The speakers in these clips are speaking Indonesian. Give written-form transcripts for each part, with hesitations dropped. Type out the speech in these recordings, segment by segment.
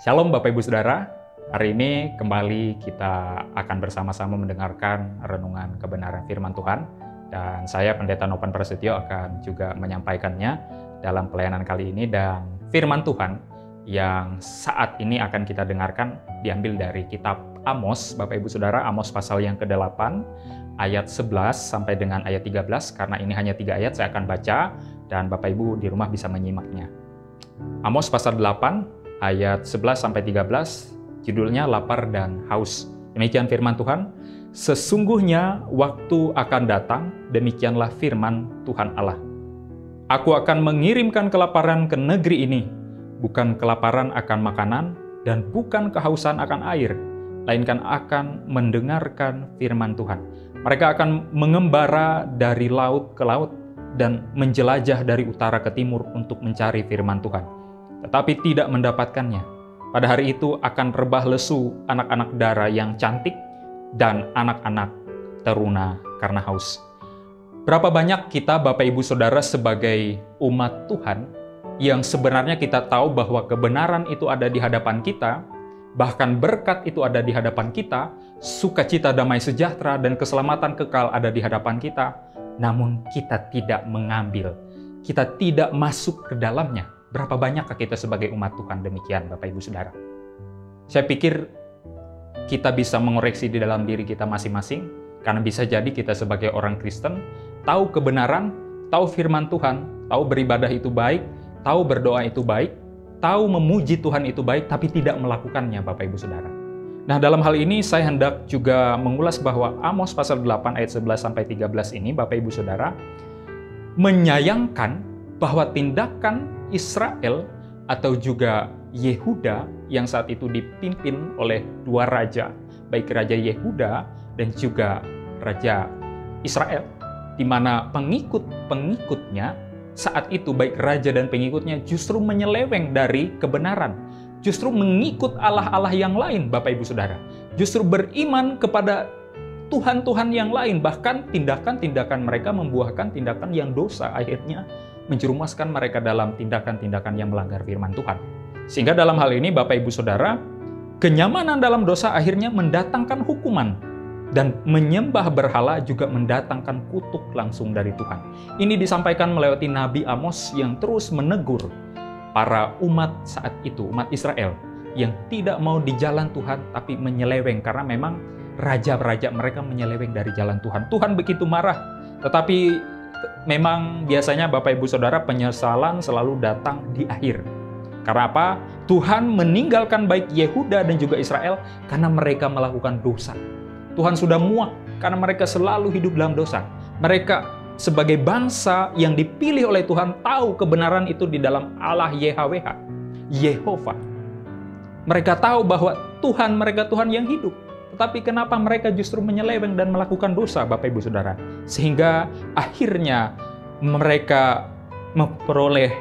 Shalom Bapak Ibu Saudara, hari ini kembali kita akan bersama-sama mendengarkan renungan kebenaran firman Tuhan. Dan saya Pendeta Novan Prasetyo akan juga menyampaikannya dalam pelayanan kali ini. Dan firman Tuhan yang saat ini akan kita dengarkan diambil dari kitab Amos, Bapak Ibu Saudara, Amos pasal yang ke-8, ayat 11 sampai dengan ayat 13. Karena ini hanya 3 ayat, saya akan baca dan Bapak Ibu di rumah bisa menyimaknya. Amos pasal 8, ayat 11 sampai 13, judulnya Lapar dan Haus. Demikian firman Tuhan, sesungguhnya waktu akan datang, demikianlah firman Tuhan Allah. Aku akan mengirimkan kelaparan ke negeri ini, bukan kelaparan akan makanan, dan bukan kehausan akan air, melainkan akan mendengarkan firman Tuhan. Mereka akan mengembara dari laut ke laut, dan menjelajah dari utara ke timur untuk mencari firman Tuhan, tetapi tidak mendapatkannya. Pada hari itu akan rebah lesu anak-anak dara yang cantik dan anak-anak teruna karena haus. Berapa banyak kita Bapak Ibu Saudara sebagai umat Tuhan yang sebenarnya kita tahu bahwa kebenaran itu ada di hadapan kita, bahkan berkat itu ada di hadapan kita, sukacita, damai sejahtera, dan keselamatan kekal ada di hadapan kita, namun kita tidak mengambil, kita tidak masuk ke dalamnya. Berapa banyakkah kita sebagai umat Tuhan demikian, Bapak Ibu Saudara? Saya pikir kita bisa mengoreksi di dalam diri kita masing-masing, karena bisa jadi kita sebagai orang Kristen, tahu kebenaran, tahu firman Tuhan, tahu beribadah itu baik, tahu berdoa itu baik, tahu memuji Tuhan itu baik, tapi tidak melakukannya, Bapak Ibu Saudara. Nah, dalam hal ini saya hendak juga mengulas bahwa Amos pasal 8 ayat 11 sampai 13 ini, Bapak Ibu Saudara, menyayangkan bahwa tindakan Israel atau juga Yehuda yang saat itu dipimpin oleh dua raja, baik Raja Yehuda dan juga Raja Israel, di mana pengikut-pengikutnya saat itu, baik raja dan pengikutnya, justru menyeleweng dari kebenaran, justru mengikut allah-allah yang lain, Bapak Ibu Saudara, justru beriman kepada Tuhan-Tuhan yang lain, bahkan tindakan-tindakan mereka membuahkan tindakan yang dosa, akhirnya menjerumuskan mereka dalam tindakan-tindakan yang melanggar firman Tuhan. Sehingga dalam hal ini, Bapak Ibu Saudara, kenyamanan dalam dosa akhirnya mendatangkan hukuman, dan menyembah berhala juga mendatangkan kutuk langsung dari Tuhan. Ini disampaikan melewati Nabi Amos yang terus menegur para umat saat itu, umat Israel, yang tidak mau di jalan Tuhan, tapi menyeleweng, karena memang raja-raja mereka menyeleweng dari jalan Tuhan. Tuhan begitu marah, tetapi memang biasanya Bapak Ibu Saudara, penyesalan selalu datang di akhir. Karena apa? Tuhan meninggalkan baik Yehuda dan juga Israel karena mereka melakukan dosa. Tuhan sudah muak karena mereka selalu hidup dalam dosa. Mereka sebagai bangsa yang dipilih oleh Tuhan tahu kebenaran itu di dalam Allah YHWH, Yehova. Mereka tahu bahwa Tuhan mereka Tuhan yang hidup. Tetapi kenapa mereka justru menyeleweng dan melakukan dosa, Bapak Ibu Saudara? Sehingga akhirnya mereka memperoleh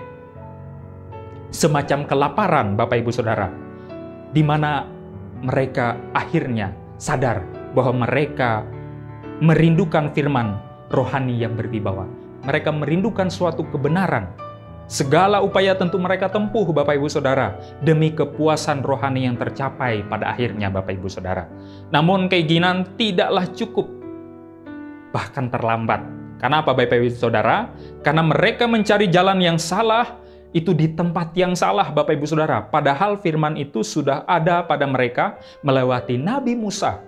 semacam kelaparan, Bapak Ibu Saudara, di mana mereka akhirnya sadar bahwa mereka merindukan firman rohani yang berwibawa. Mereka merindukan suatu kebenaran. Segala upaya tentu mereka tempuh, Bapak Ibu Saudara, demi kepuasan rohani yang tercapai pada akhirnya, Bapak Ibu Saudara. Namun keinginan tidaklah cukup, bahkan terlambat. Kenapa, Bapak Ibu Saudara? Karena mereka mencari jalan yang salah, itu di tempat yang salah, Bapak Ibu Saudara. Padahal firman itu sudah ada pada mereka melewati Nabi Musa,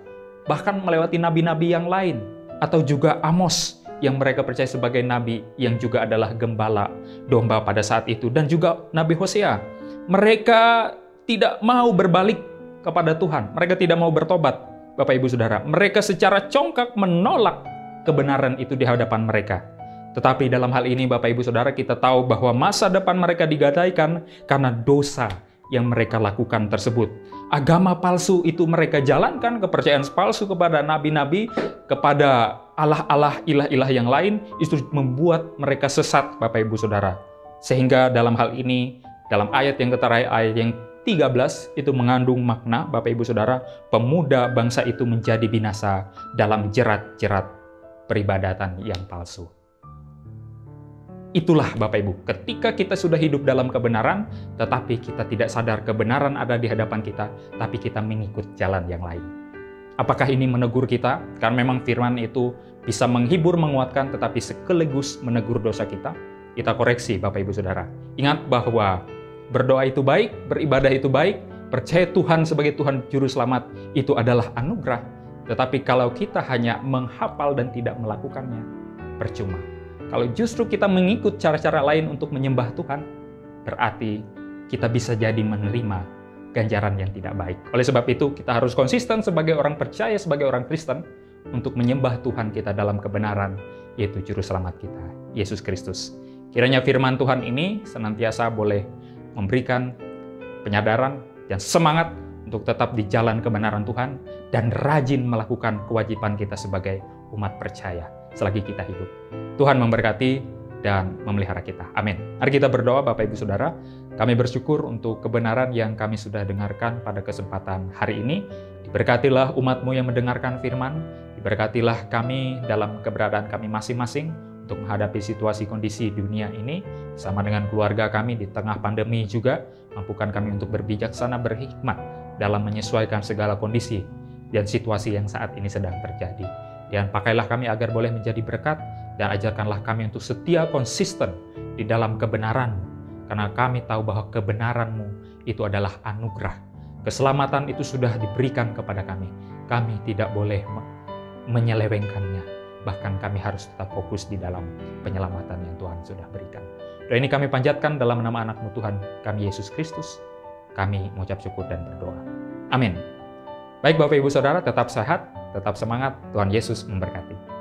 bahkan melewati nabi-nabi yang lain, atau juga Amos, yang mereka percaya sebagai nabi yang juga adalah gembala domba pada saat itu, dan juga Nabi Hosea. Mereka tidak mau berbalik kepada Tuhan, mereka tidak mau bertobat, Bapak Ibu Saudara. Mereka secara congkak menolak kebenaran itu di hadapan mereka. Tetapi dalam hal ini, Bapak Ibu Saudara, kita tahu bahwa masa depan mereka digadaikan karena dosa yang mereka lakukan tersebut. Agama palsu itu mereka jalankan, kepercayaan palsu kepada nabi-nabi, kepada Allah-Allah, ilah-ilah yang lain, itu membuat mereka sesat, Bapak Ibu Saudara. Sehingga dalam hal ini, dalam ayat yang terakhir, ayat yang 13, itu mengandung makna, Bapak Ibu Saudara, pemuda bangsa itu menjadi binasa dalam jerat-jerat peribadatan yang palsu. itulah Bapak Ibu, ketika kita sudah hidup dalam kebenaran, tetapi kita tidak sadar kebenaran ada di hadapan kita, tapi kita mengikut jalan yang lain. Apakah ini menegur kita? Karena memang firman itu bisa menghibur, menguatkan, tetapi sekaligus menegur dosa kita. Kita koreksi Bapak Ibu Saudara. Ingat bahwa berdoa itu baik, beribadah itu baik, percaya Tuhan sebagai Tuhan Juru Selamat itu adalah anugerah. Tetapi kalau kita hanya menghafal dan tidak melakukannya, percuma. Kalau justru kita mengikut cara-cara lain untuk menyembah Tuhan, berarti kita bisa jadi menerima ganjaran yang tidak baik. Oleh sebab itu, kita harus konsisten sebagai orang percaya, sebagai orang Kristen, untuk menyembah Tuhan kita dalam kebenaran, yaitu Juru Selamat kita, Yesus Kristus. Kiranya firman Tuhan ini senantiasa boleh memberikan penyadaran dan semangat untuk tetap di jalan kebenaran Tuhan dan rajin melakukan kewajiban kita sebagai umat percaya selagi kita hidup. Tuhan memberkati dan memelihara kita. Amin. Mari kita berdoa Bapak Ibu Saudara. Kami bersyukur untuk kebenaran yang kami sudah dengarkan pada kesempatan hari ini. Diberkatilah umat-Mu yang mendengarkan firman. Diberkatilah kami dalam keberadaan kami masing-masing untuk menghadapi situasi kondisi dunia ini. Bersama dengan keluarga kami di tengah pandemi juga. Mampukan kami untuk berbijaksana, berhikmat dalam menyesuaikan segala kondisi dan situasi yang saat ini sedang terjadi. Dan pakailah kami agar boleh menjadi berkat, dan ajarkanlah kami untuk setia konsisten di dalam kebenaran-Mu. Karena kami tahu bahwa kebenaran-Mu itu adalah anugerah. Keselamatan itu sudah diberikan kepada kami. Kami tidak boleh menyelewengkannya. Bahkan kami harus tetap fokus di dalam penyelamatan yang Tuhan sudah berikan. Doa ini kami panjatkan dalam nama anak-Mu Tuhan, kami Yesus Kristus. Kami mengucap syukur dan berdoa. Amin. Baik Bapak Ibu Saudara, tetap sehat, tetap semangat. Tuhan Yesus memberkati.